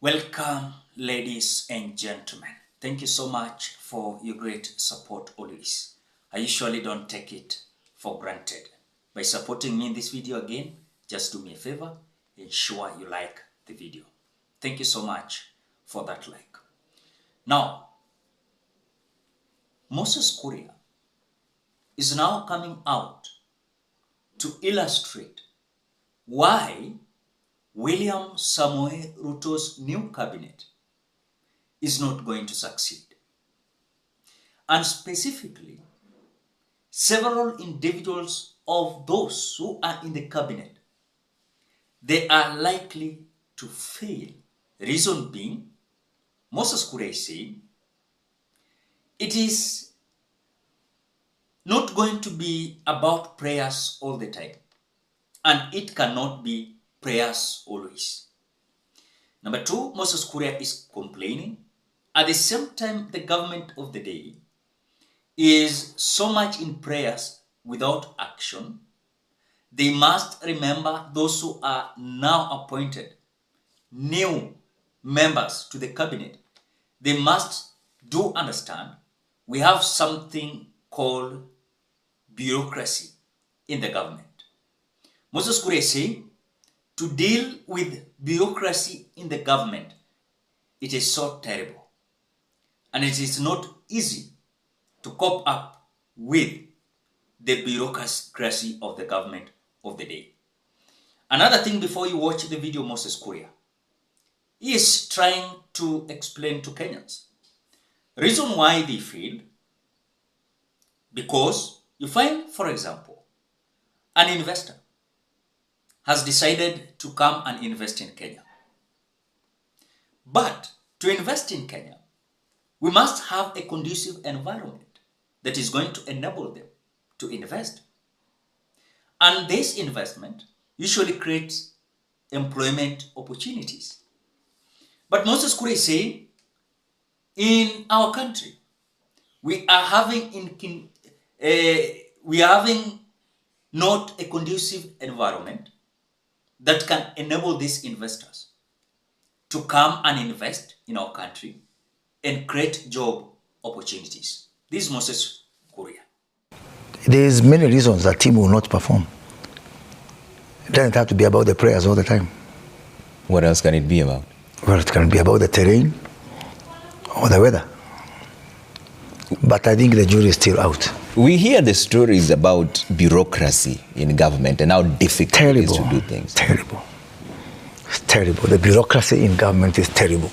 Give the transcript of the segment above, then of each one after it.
Welcome, ladies and gentlemen. Thank you so much for your great support always. I usually don't take it for granted. By supporting me in this video again, just do me a favor, ensure you like the video. Thank you so much for that like. Now, Moses Kuria is now coming out to illustrate why William Samoei Ruto's new cabinet is not going to succeed. And specifically, several individuals of those who are in the cabinet, they are likely to fail. Reason being, Moses Kuria is saying, it is not going to be about prayers all the time. And it cannot be prayers always. Number two, Moses Kuria is complaining. At the same time, the government of the day is so much in prayers without action. They must remember those who are now appointed, new members to the cabinet. They must do understand we have something called bureaucracy in the government. Moses Kuria is saying, to deal with bureaucracy in the government, it is so terrible. And it is not easy to cope up with the bureaucracy of the government of the day. Another thing before you watch the video, Moses Kuria is trying to explain to Kenyans. Reason why they failed, because you find, for example, an investor has decided to come and invest in Kenya. But to invest in Kenya, we must have a conducive environment that is going to enable them to invest. And this investment usually creates employment opportunities. But Moses Kuria is saying, in our country, we are having not a conducive environment that can enable these investors to come and invest in our country and create job opportunities. This is Moses Kuria. There's many reasons that team will not perform. It doesn't have to be about the prayers all the time. What else can it be about? Well, it can be about the terrain or the weather. But I think the jury is still out. We hear the stories about bureaucracy in government and how difficult it is to do things. Terrible. It's terrible. The bureaucracy in government is terrible.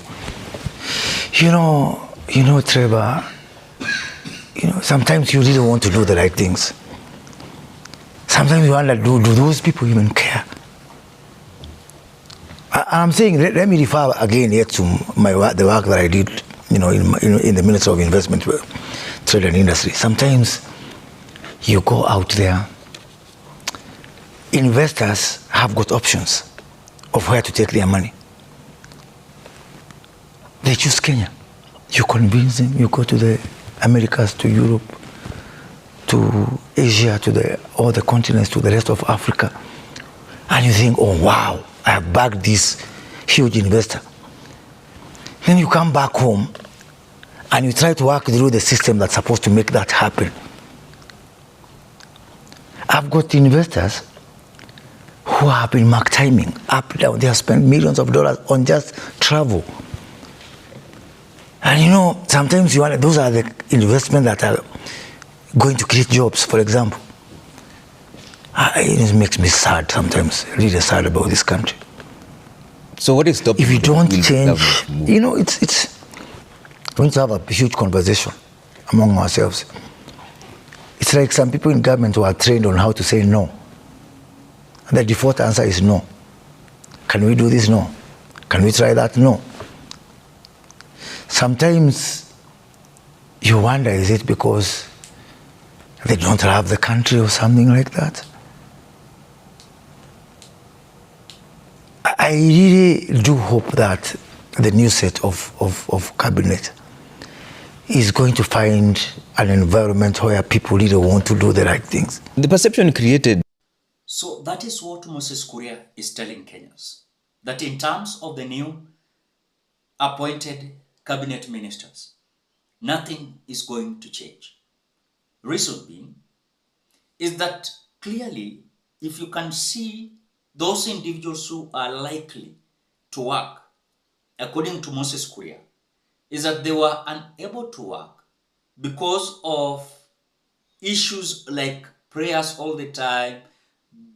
You know, Trevor, sometimes you really want to do the right things. Sometimes you wonder, do those people even care? I'm saying, let me refer again here to the work that I did, in the Ministry of Investment, Trade and Industry. Sometimes you go out there, investors have got options of where to take their money. They choose Kenya. You convince them, you go to the Americas, to Europe, to Asia, to all the continents, to the rest of Africa, and you think, oh wow, I have bagged this huge investor. Then you come back home and you try to work through the system that's supposed to make that happen. I've got investors who have been mark timing up, down. They have spent millions of dollars on just travel. And sometimes those are the investments that are going to create jobs, for example. It makes me sad sometimes, really sad about this country. So what is stopping? If you don't change, it's going to have a huge conversation among ourselves. It's like some people in government who are trained on how to say no. And the default answer is no. Can we do this? No. Can we try that? No. Sometimes you wonder, is it because they don't love the country or something like that? I really do hope that the new set of cabinet is going to find an environment where people really want to do the right things. The perception created. So that is what Moses Kuria is telling Kenyans, that in terms of the new appointed cabinet ministers, nothing is going to change. Reason being is that clearly, if you can see those individuals who are likely to work, according to Moses Kuria, is that they were unable to work because of issues like prayers all the time,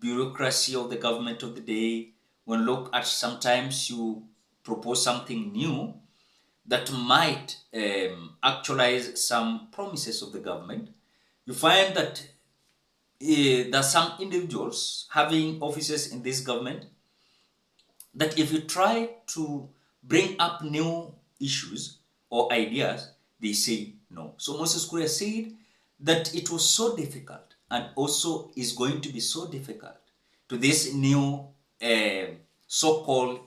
bureaucracy of the government of the day. When look at sometimes you propose something new that might actualize some promises of the government, you find that there are some individuals having offices in this government that if you try to bring up new issues or ideas, they say no. So Moses Kuria said that it was so difficult and also is going to be so difficult to this new so-called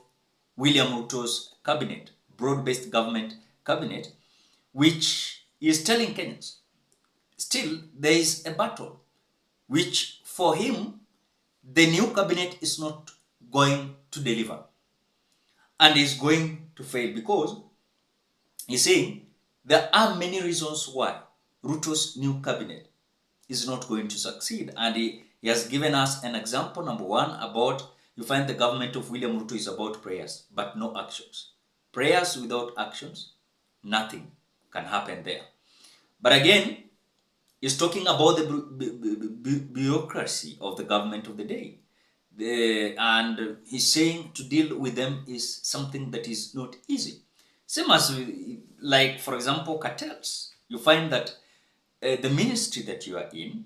William Ruto's cabinet, broad-based government cabinet, which is telling Kenyans, still there is a battle, which for him, the new cabinet is not going to deliver and is going to fail because he's saying there are many reasons why Ruto's new cabinet is not going to succeed. And he has given us an example, number one, about you find the government of William Ruto is about prayers, but no actions. Prayers without actions, nothing can happen there. But again, he's talking about the bureaucracy of the government of the day. And he's saying to deal with them is something that is not easy. Same as, like, for example, cartels. You find that the ministry that you are in,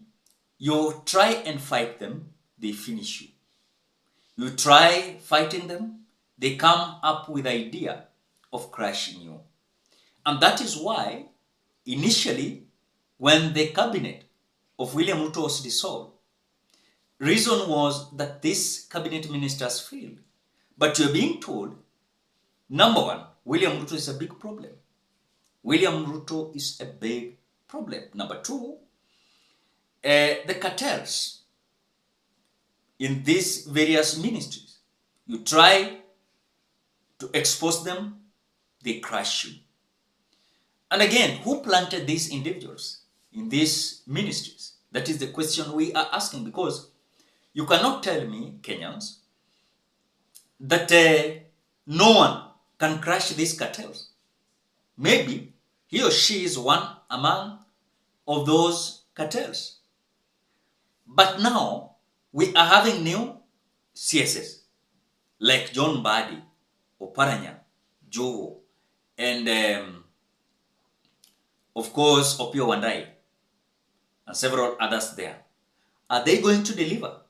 you try and fight them, they finish you. You try fighting them, they come up with the idea of crushing you. And that is why, initially, when the cabinet of William Ruto was dissolved, reason was that these cabinet ministers failed. But you're being told, number one, William Ruto is a big problem. William Ruto is a big problem. Number two, the cartels in these various ministries, you try to expose them, they crush you. And again, who planted these individuals in these ministries? That is the question we are asking, because you cannot tell me, Kenyans, that no one can crush these cartels. Maybe he or she is one among of those cartels. But now we are having new CSS like John Badi, Oparanya, Joe, and of course Opio Wandai, and several others there. Are they going to deliver?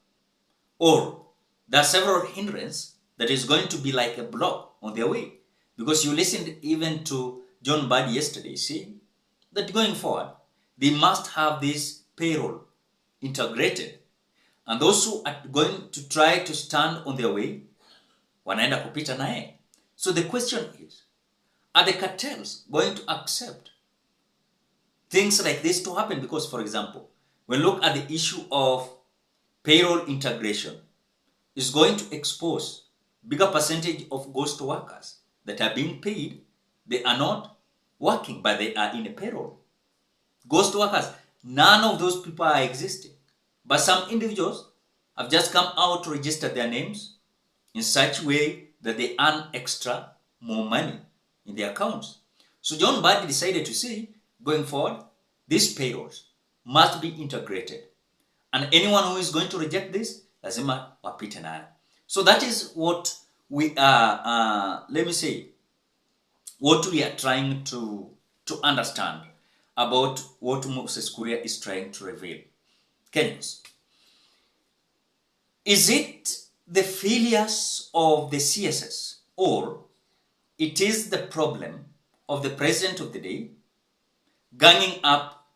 Or there are several hindrances that is going to be like a block on their way? Because you listened even to John Badi yesterday saying that going forward, they must have this payroll integrated. And those who are going to try to stand on their way, wanaenda kupita naye. So the question is, are the cartels going to accept things like this to happen? Because, for example, when we look at the issue of payroll integration, is going to expose bigger percentage of ghost workers that are being paid. They are not working, but they are in a payroll. Ghost workers, none of those people are existing. But some individuals have just come out to register their names in such a way that they earn extra more money in their accounts. So John Badi decided to say, going forward, these payrolls must be integrated. And anyone who is going to reject this, lazima wapite nayo. So that is what we are, let me say, what we are trying to understand about what Moses Kuria is trying to reveal. Kenyans, is it the failures of the CSS, or it is the problem of the president of the day ganging up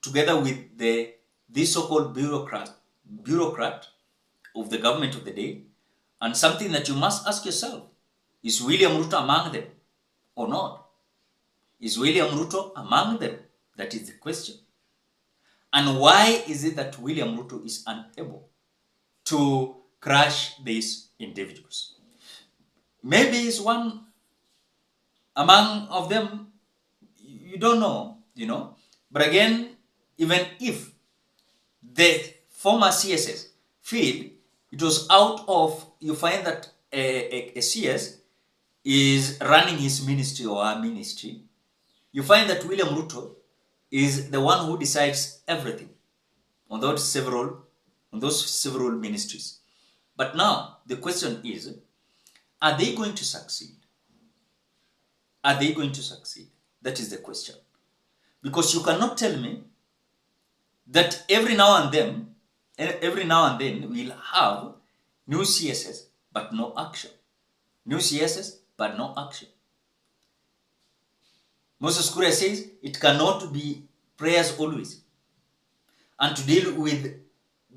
together with this so-called bureaucrat of the government of the day? And something that you must ask yourself, is William Ruto among them or not? Is William Ruto among them? That is the question. And why is it that William Ruto is unable to crush these individuals? Maybe it's one Among of them, you don't know, But again, even if the former CSS feel it was out of, you find that a CS is running his ministry or her ministry, you find that William Ruto is the one who decides everything on those several ministries. But now the question is, are they going to succeed? Are they going to succeed? That is the question. Because you cannot tell me that every now and then we'll have new CSS but no action. New CSS but no action. Moses Kuria says it cannot be prayers always. And to deal with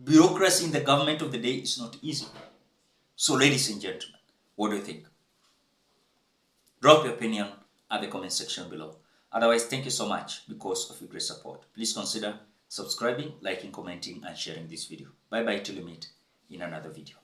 bureaucracy in the government of the day is not easy. So ladies and gentlemen, what do you think? Drop your opinion at the comment section below. Otherwise, thank you so much because of your great support. Please consider subscribing, liking, commenting, and sharing this video. Bye bye till we meet in another video.